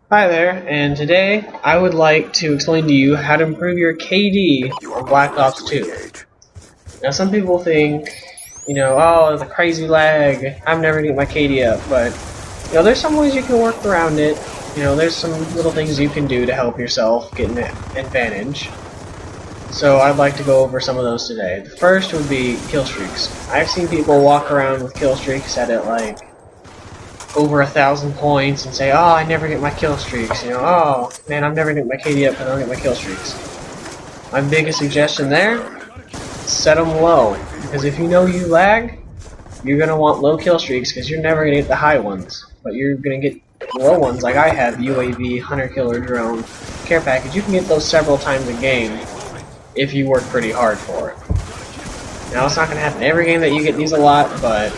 Hi there, and today I would like to explain to you how to improve your KD on Black Ops 2. Now some people think, oh, the crazy lag, I'm never gonna get my KD up, but, there's some ways you can work around it. There's some little things you can do to help yourself get an advantage. So I'd like to go over some of those today. The first would be kill streaks. I've seen people walk around with kill streaks at like over 1,000 points and say, oh, I never get my kill streaks. Oh, man, I'm never getting my KD up and I don't get my kill streaks. My biggest suggestion there, set them low. Because if you know you lag, you're going to want low kill streaks because you're never going to get the high ones. But you're going to get low ones like I have, UAV, Hunter Killer Drone, Care Package. You can get those several times a game if you work pretty hard for it. Now, it's not going to happen every game that you get these a lot, but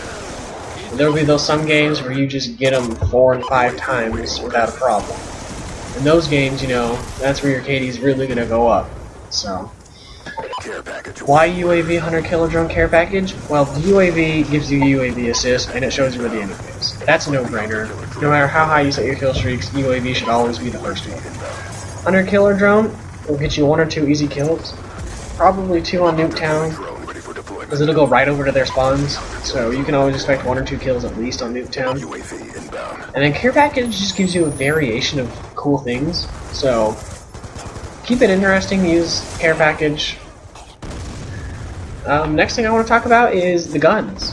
there will be those some games where you just get them 4 and 5 times without a problem. In those games, that's where your KD is really going to go up. So, why UAV Hunter Killer Drone Care Package? Well, the UAV gives you UAV assist and it shows you where the enemy is. That's a no-brainer. No matter how high you set your kill streaks, UAV should always be the first one. Hunter Killer Drone will get you 1 or 2 easy kills, probably 2 on Nuketown, because it'll go right over to their spawns, so you can always expect 1 or 2 kills at least on Nuketown. And then Care Package just gives you a variation of cool things, so keep it interesting to use Care Package. Next thing I want to talk about is the guns.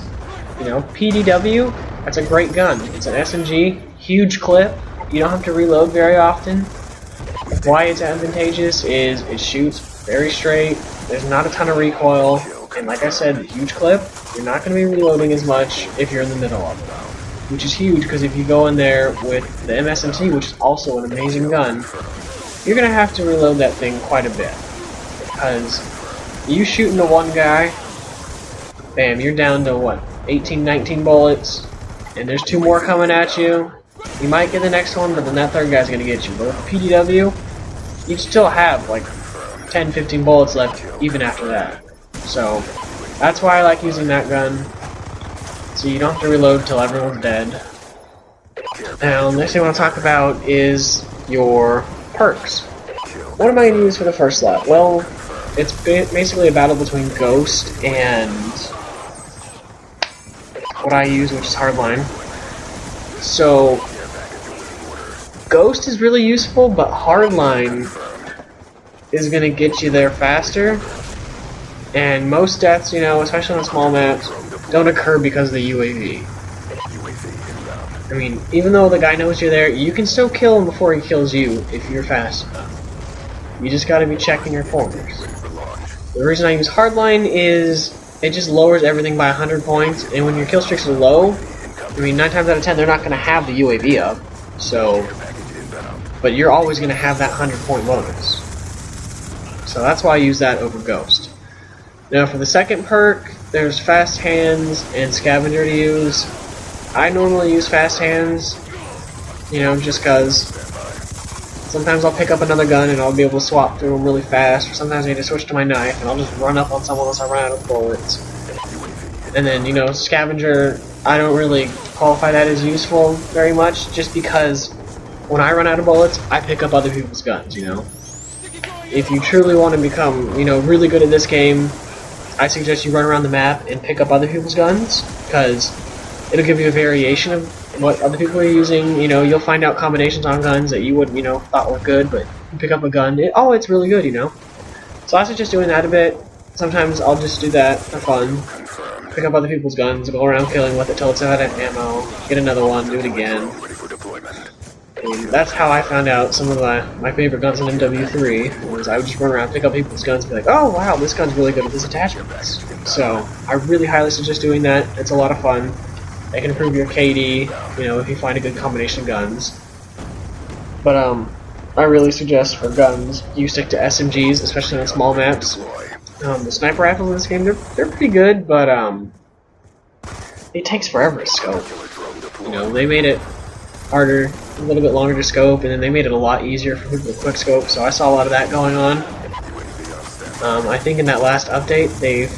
PDW, that's a great gun. It's an SMG, huge clip, you don't have to reload very often. Why it's advantageous is it shoots very straight, there's not a ton of recoil, and like I said, huge clip, you're not going to be reloading as much if you're in the middle of it. Which is huge, because if you go in there with the MSMT, which is also an amazing gun, you're going to have to reload that thing quite a bit. Because you shooting the one guy, bam, you're down to what, 18, 19 bullets, and there's 2 more coming at you. You might get the next one, but then that third guy's going to get you. But with PDW, you still have like 10, 15 bullets left even after that. So, that's why I like using that gun, so you don't have to reload until everyone's dead. Now, next thing I want to talk about is your perks. What am I going to use for the first slot? Well, it's basically a battle between Ghost and what I use, which is Hardline. So, Ghost is really useful, but Hardline is going to get you there faster. And most deaths, especially on small maps, don't occur because of the UAV. I mean, even though the guy knows you're there, you can still kill him before he kills you if you're fast enough. You just gotta be checking your corners. The reason I use Hardline is it just lowers everything by 100 points, and when your kill streaks are low, 9 times out of 10 they're not gonna have the UAV up, but you're always gonna have that 100-point bonus. So that's why I use that over Ghost. Now for the second perk, there's Fast Hands and Scavenger to use. I normally use Fast Hands, just because sometimes I'll pick up another gun and I'll be able to swap through them really fast, or sometimes I need to switch to my knife and I'll just run up on someone once I run out of bullets. And then, Scavenger, I don't really qualify that as useful very much, just because when I run out of bullets, I pick up other people's guns, If you truly want to become, really good at this game, I suggest you run around the map and pick up other people's guns, because it'll give you a variation of what other people are using. You'll find out combinations on guns that you wouldn't, thought were good, but you pick up a gun, it's really good, So I suggest doing that a bit. Sometimes I'll just do that for fun. Pick up other people's guns, go around killing with it till it's out of ammo, get another one, do it again. And that's how I found out some of my favorite guns in MW3, was I would just run around, pick up people's guns, and be like, oh wow, this gun's really good at this attachment list. So, I really highly suggest doing that. It's a lot of fun. It can improve your KD, if you find a good combination of guns. But, I really suggest for guns, you stick to SMGs, especially on small maps. The sniper rifles in this game, they're pretty good, but, it takes forever to scope. They made it harder, a little bit longer to scope, and then they made it a lot easier for people to quick scope, so I saw a lot of that going on. I think in that last update, they've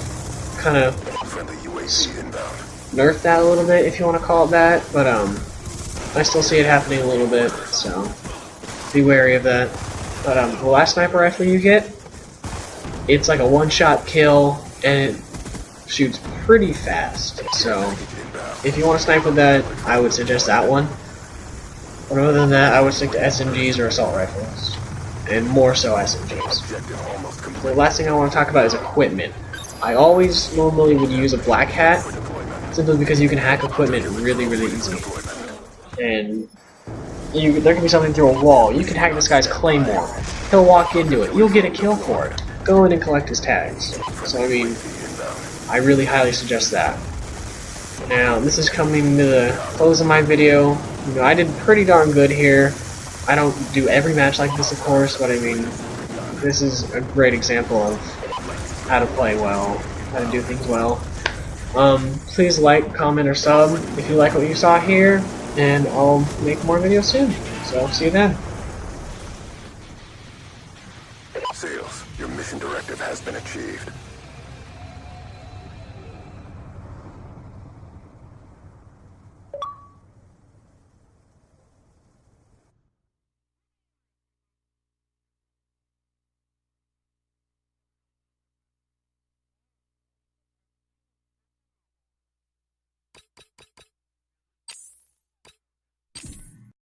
kind of nerfed that a little bit, if you want to call it that, but I still see it happening a little bit, so be wary of that. But the last sniper rifle you get, it's like a one-shot kill, and it shoots pretty fast. So if you want to snipe with that, I would suggest that one. But other than that, I would stick to SMGs or assault rifles, and more so SMGs. The last thing I want to talk about is equipment. I always normally would use a black hat, simply because you can hack equipment really easy. And there can be something through a wall. You can hack this guy's claymore. He'll walk into it. You'll get a kill for it. Go in and collect his tags. So I mean, I really highly suggest that. Now, this is coming to the close of my video. You know, I did pretty darn good here. I don't do every match like this, of course, but I mean, this is a great example of how to play well, how to do things well. Please like, comment, or sub if you like what you saw here, and I'll make more videos soon. So, see you then. Sales, your mission directive has been achieved.